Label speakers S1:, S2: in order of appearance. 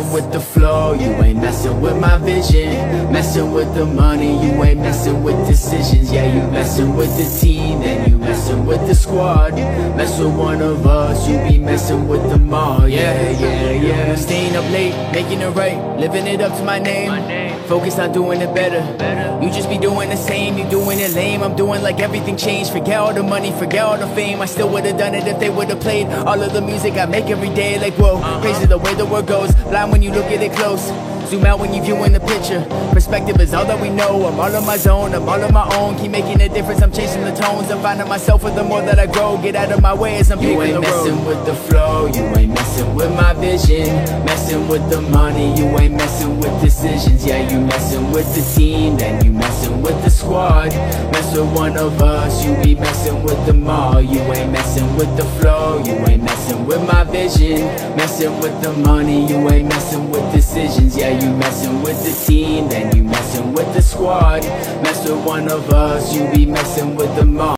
S1: messing with the flow, you ain't messing with my vision. Messing with the money, you ain't messing with decisions. Yeah, you messing with the team, then you messing with the squad. Mess with one of us, you be messing with them all. Yeah. Staying up late, making it right, living it up to my name. Focused on doing it better. You just be doing the same, you doing it lame. I'm doing like everything changed. Forget all the money, forget all the fame. I still would've done it if they would've played all of the music I make every day. Like whoa, crazy the way the world goes. Blind when you look at it close. Zoom out when you viewing the picture. Perspective is all that we know. I'm all on my zone, I'm all on my own. Keep making a difference, I'm chasing the tones. I'm finding myself with the more that I grow. Get out of my way as I'm paving the road. You ain't messing with the flow, you ain't messing with my vision. Messing with the money, you ain't messing with decisions. Yeah, you messing with the team, then you messing with the squad. Mess with one of us, you be messing with them all. You ain't messing with the flow, you ain't messing with my vision. Messing with the money, you ain't messing with decisions. Yeah, you messing with the team, then you messing with the squad. Mess with one of us, you be messing with them all.